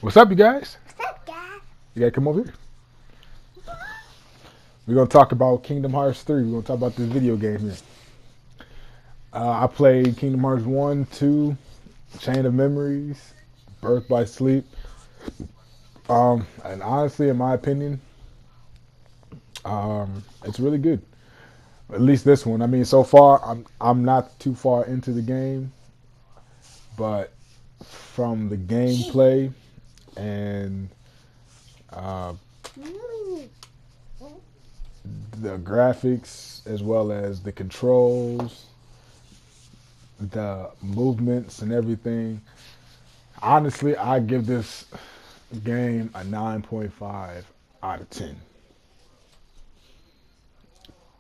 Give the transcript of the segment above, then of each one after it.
What's up, you guys? What's up, guys? You gotta come over here. We're gonna talk about Kingdom Hearts 3. We're gonna talk about this video game here. I played Kingdom Hearts 1, 2, Chain of Memories, Birth by Sleep. And honestly, in my opinion, it's really good. At least this one. I mean, so far, I'm not too far into the game, but from the gameplay and uh, the graphics, as well as the controls, the movements, and everything, honestly, I give this game a 9.5 out of 10.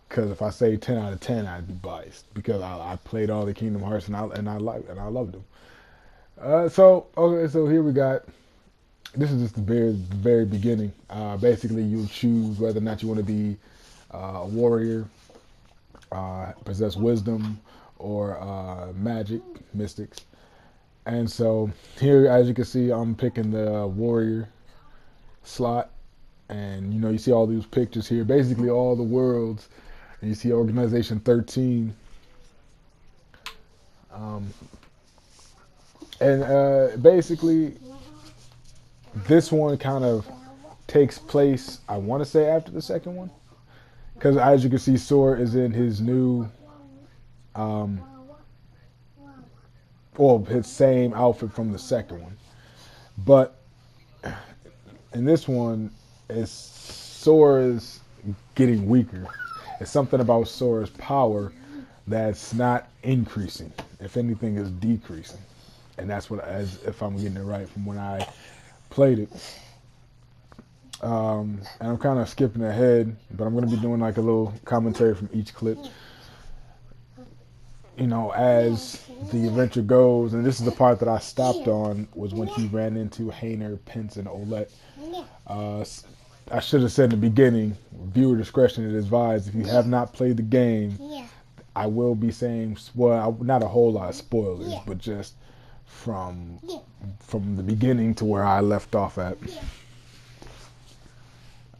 Because if I say 10 out of 10, I'd be biased because I played all the Kingdom Hearts and I loved them. So here we got. This is just the very beginning. Basically, you choose whether or not you want to be a warrior, possess wisdom, or magic, mystics. And so here, as you can see, I'm picking the warrior slot, and you see all these pictures here. Basically, all the worlds, and you see Organization 13, um, and basically this one kind of takes place. I want to say after the second one, because as you can see, Sora is in his new, um, well, his same outfit from the second one, but in this one, it's Sora's getting weaker. It's something about Sora's power that's not increasing. If anything, is decreasing, and that's what, as if I'm getting it right from when I played it. And I'm kind of skipping ahead, but I'm going to be doing like a little commentary from each clip. As the adventure goes, and this is the part that I stopped on, was when he ran into Hayner, Pence, and Olette. Uh, I should have said in the beginning, viewer discretion is advised. If you have not played the game, I will be saying, well, not a whole lot of spoilers, but just from the beginning to where I left off at.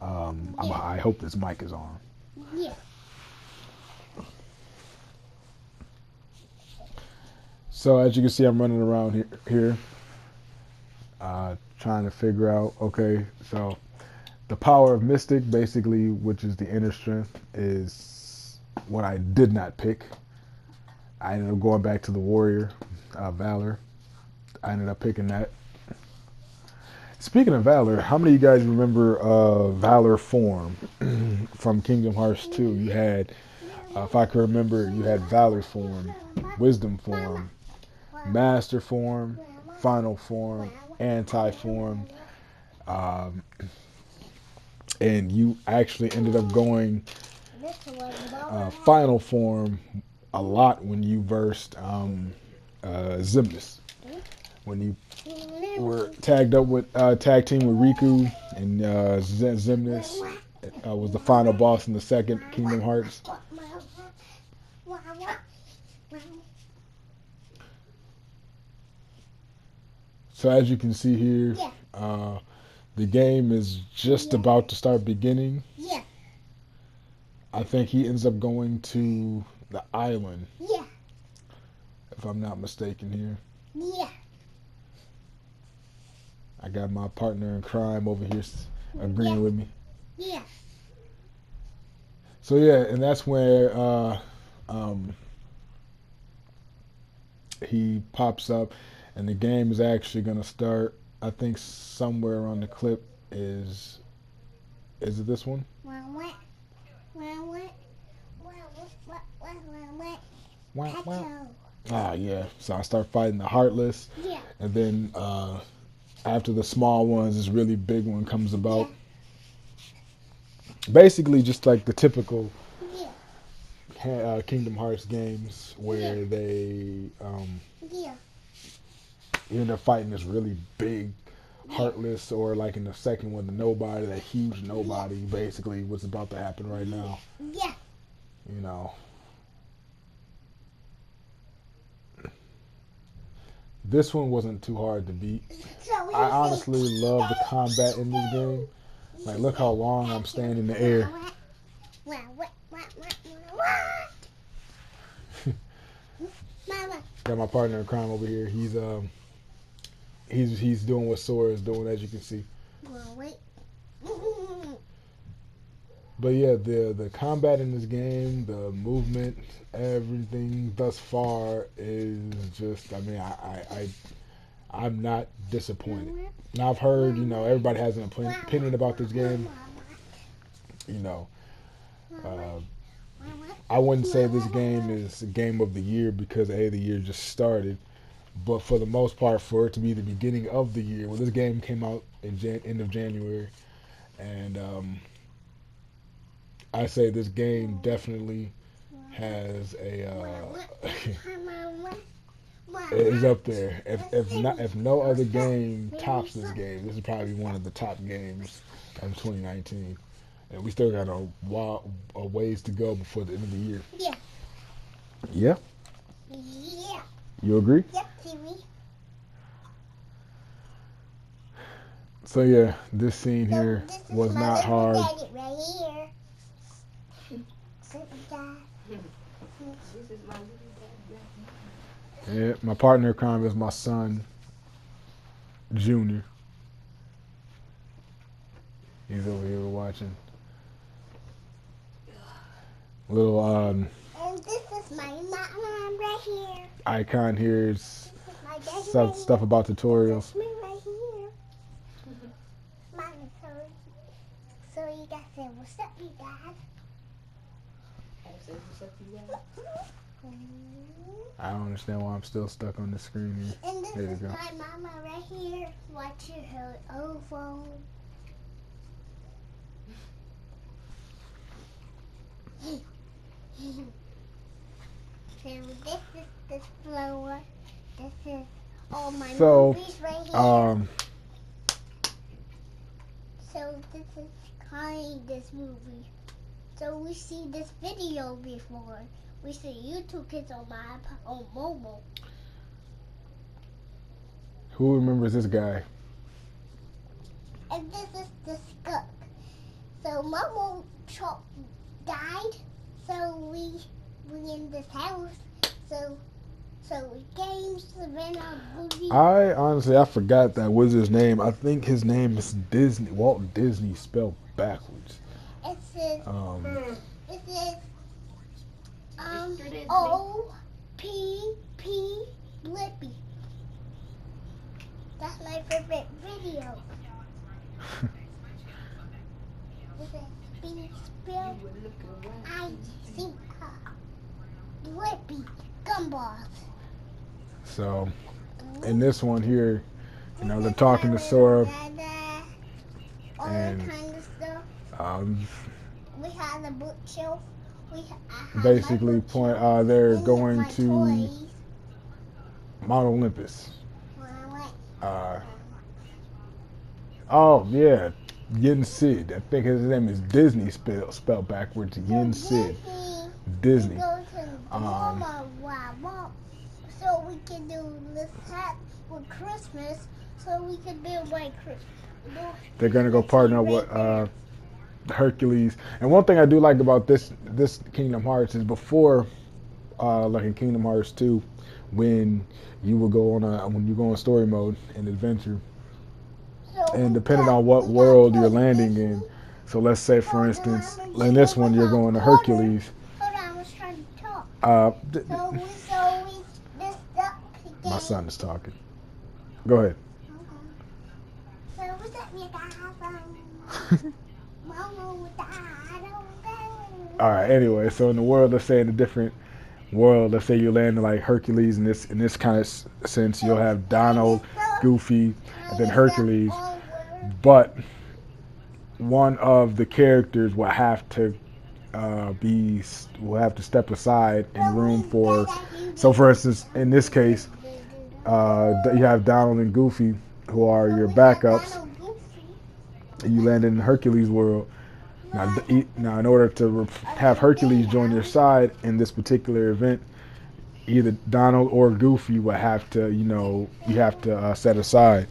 I hope this mic is on. So as you can see, I'm running around here trying to figure out, okay, so the power of Mystic, basically, which is the inner strength, is what I did not pick. I ended up going back to the Warrior, Valor. I ended up picking that. Speaking of Valor, how many of you guys remember Valor form from Kingdom Hearts 2? You had, if I can remember, you had Valor form, Wisdom form, Master form, Final form, Anti form, um, and you actually ended up going Final form a lot when you versed Zimnus. When you were tagged up with tag team with Riku and Zimnus was the final boss in the second Kingdom Hearts. So as you can see here, the game is just about to start beginning. I think he ends up going to the island, if I'm not mistaken here. I got my partner in crime over here agreeing with me. So yeah, and that's where um, he pops up, and the game is actually going to start. I think somewhere on the clip is it this one? Ah, yeah. So I start fighting the Heartless, and then after the small ones, this really big one comes about. Basically, just like the typical Kingdom Hearts games where they you end up fighting this really big Heartless, or like in the second one, the Nobody, that huge Nobody. Basically, what's about to happen right now. You know, This one wasn't too hard to beat. I honestly love the combat in this game. Like, look how long I'm staying in the air. Got my partner in crime over here. He's doing what Sora is doing, as you can see. But yeah, the combat in this game, the movement, everything thus far is just. I mean, I'm not disappointed. Now I've heard, everybody has an opinion about this game. Uh, I wouldn't say this game is a game of the year because the year just started. But for the most part, for it to be the beginning of the year, well, this game came out in end of January, and I say this game definitely has is up there. If no other game tops this game, this is probably one of the top games of 2019. And we still got a ways to go before the end of the year. Yeah. Yeah? Yeah. You agree? Yep, TV. So yeah, this scene here was not hard. Right here. Yeah, my partner in crime is my son, Junior. He's over here watching. Little and this is my mom right here. Icon here is stuff about tutorials. This is me right here. Mommy, so you guys say, what's up, you guys? I don't understand why I'm still stuck on the screen here. And this There you is go. my mama right here watching her old phone. So this is the flower. This is all my movies right here. So this is kind of this movie. So we see this video before. We see YouTube kids on mobile. Who remembers this guy? And this is the skunk. So Momo Chop died. So we in this house. So we games ran out movie. I forgot that wizard's name. I think his name is Disney. Walt Disney spelled backwards. It says O-P-P Blippi. That's my favorite video. It says B spelled I-C Blippi Gumballs. So in this one here, they're talking to Sora, and kind of stuff. We have the bookshelf. basically they're going to toys. Mount Olympus. Oh yeah, Yin Sid. I think his name is Disney spelled backwards. Yin Sid. Disney. We go to so we can do this hat with Christmas. So we can build like Christmas. They're gonna go partner with Hercules. And one thing I do like about this Kingdom Hearts is before, like in Kingdom Hearts 2, when you will go on story mode and adventure, and depending on what world you're landing in. So let's say, for instance, in this one you're going to Hercules. Hold on, I was trying to talk. My son is talking. Go ahead. So what's up, you guys? All right. Anyway, so in the world, let's say in a different world, let's say you're landing like Hercules in this kind of sense, you'll have Donald, Goofy, and then Hercules. But one of the characters will have to step aside in room for. So, for instance, in this case, you have Donald and Goofy, who are your backups. You land in Hercules' world. Now, in order to have Hercules join your side in this particular event, either Donald or Goofy would have to, you have to set aside.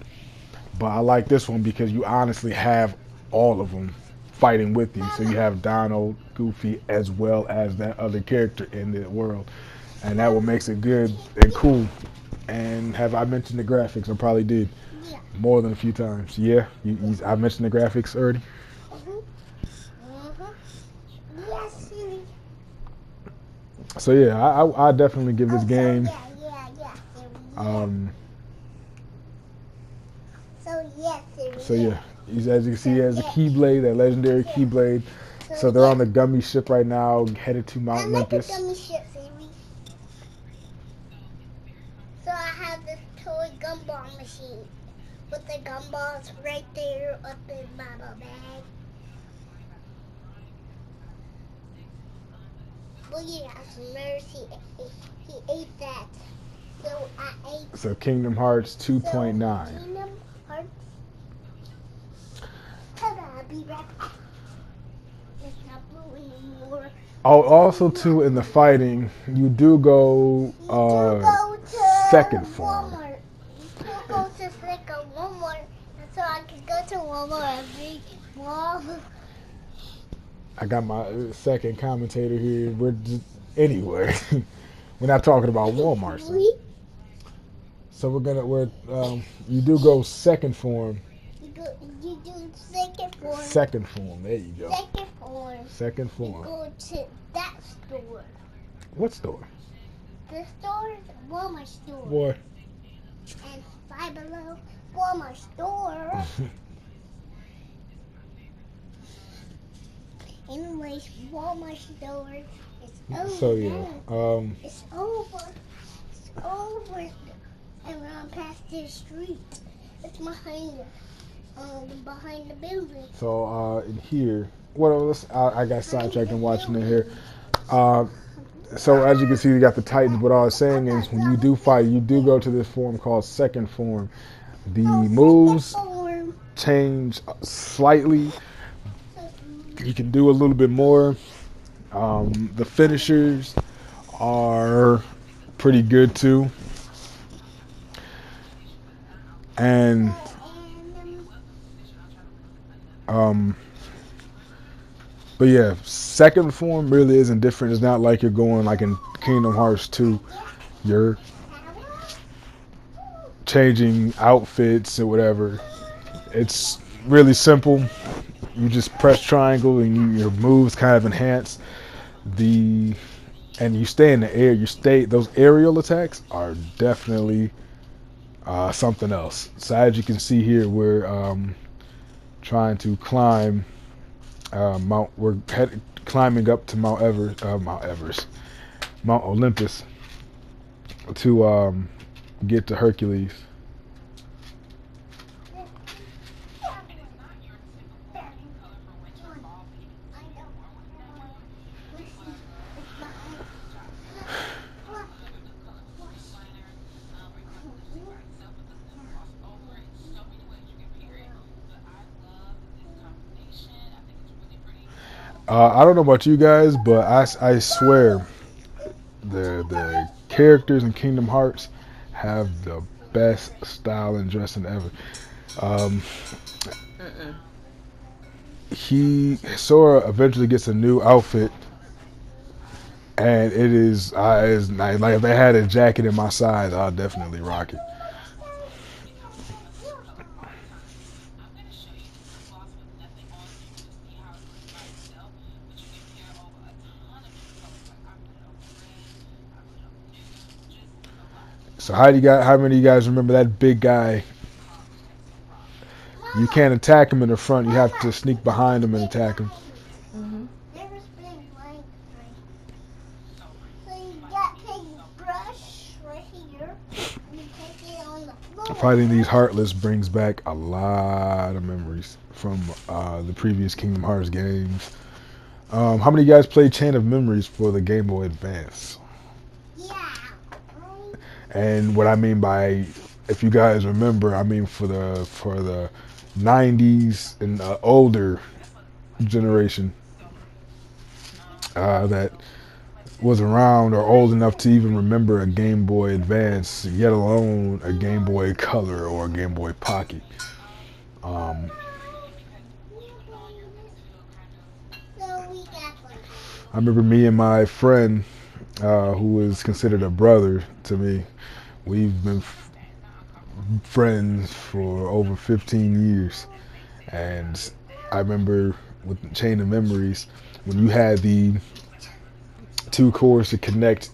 But I like this one because you honestly have all of them fighting with you. So you Mama, have Donald, Goofy, as well as that other character in the world, and that what Mama, makes it good and cool. And have I mentioned the graphics? I probably did yeah. more than a few times. Yeah, I mentioned the graphics already. Mhm. Mhm. Yes, silly. So yeah, I definitely give this Oh, so game. yeah, silly, yeah. Um, So yeah, silly, so yeah. yeah, as you can So see, he has a yeah, Keyblade, that legendary yeah. Keyblade. So So they're yeah. on the Gummy ship right now, headed to Mount I like a Olympus. gummy ship, silly. So I have this toy gumball machine with the gumballs right there up in my bag. Well, yeah, he ate that. So I ate. So Kingdom Hearts So 2.9. Kingdom Hearts. Ta-da! I'll be right back. It's not blue anymore. Oh, also too in the fighting, you do go You do go to second form. Walmart. You do go to second Walmart, so I can go to Walmart and be mall. I got my second commentator here. Anyway, we're not talking about Walmart. So, We so you do go second form. you do second form. Second form. There you go. Second form. Second You form. go to that store. What store? The store, Walmart store. Boy. And Five Below, Walmart store. Anyways, Walmart store is over. So yeah. It's over. It's over. And run past this street. It's behind the building. So in here, I got sidetracked and watching it here. Uh, so as you can see, you got the Titans. What I was saying is, when you do fight, you do go to this form called second form. The moves change slightly. You can do a little bit more. The finishers are pretty good too. And um, but yeah, second form really isn't different. It's not like you're going like in Kingdom Hearts 2. You're changing outfits or whatever. It's really simple. You just press triangle and your moves kind of enhance the, and you stay in the air. Those aerial attacks are definitely something else. So as you can see here, we're trying to climb climbing up to Mount Olympus to get to Hercules. I don't know about you guys, but I swear the characters in Kingdom Hearts have the best style and dressing ever. Um, Sora eventually gets a new outfit, and it's nice. Like if they had a jacket in my size, I'll definitely rock it. So how many of you guys remember that big guy? You can't attack him in the front. You have to sneak behind him and attack him. Mm-hmm. So you got to take a brush right here. You take it on the floor. Fighting these Heartless brings back a lot of memories from the previous Kingdom Hearts games. How many of you guys played Chain of Memories for the Game Boy Advance? Yeah. And what I mean by, if you guys remember, I mean for the 90s and older generation, that was around or old enough to even remember a Game Boy Advance, yet alone a Game Boy Color or a Game Boy Pocket. Um, I remember me and my friend, who was considered a brother to me. We've been friends for over 15 years, and I remember with Chain of Memories when you had the two cores to connect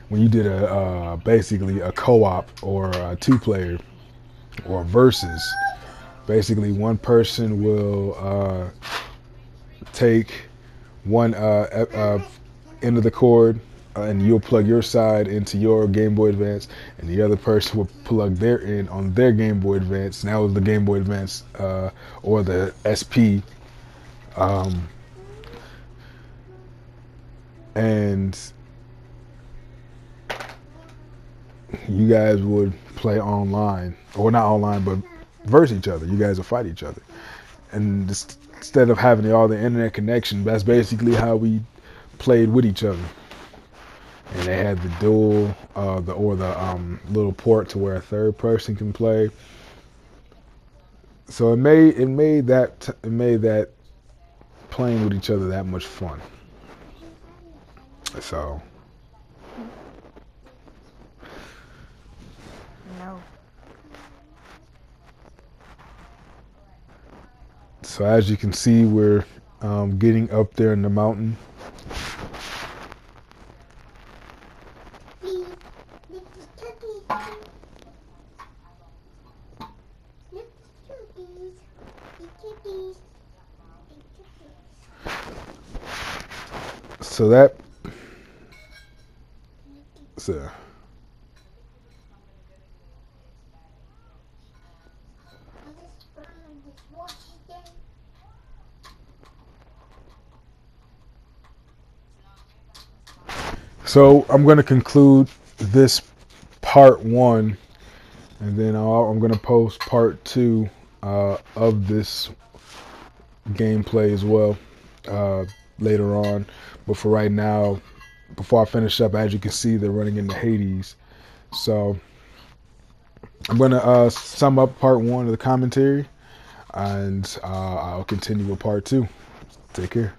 when you did a basically a co-op or a two-player or versus. Basically, one person will take one end of the cord, and you'll plug your side into your Game Boy Advance, and the other person will plug their end on their Game Boy Advance. And that was the Game Boy Advance or the SP. Um, and you guys would play online, or not online, but verse each other. You guys would fight each other, and instead of having all the internet connection, that's basically how we played with each other. And they had the dual, the little port to where a third person can play. So it made that playing with each other that much fun. So No. so as you can see, we're getting up there in the mountain. So that so so I'm going to conclude this part one, and then I'm going to post part two of this gameplay as well later on. But for right now, before I finish up, as you can see, they're running into Hades. So I'm going to sum up part one of the commentary, and I'll continue with part two. Take care.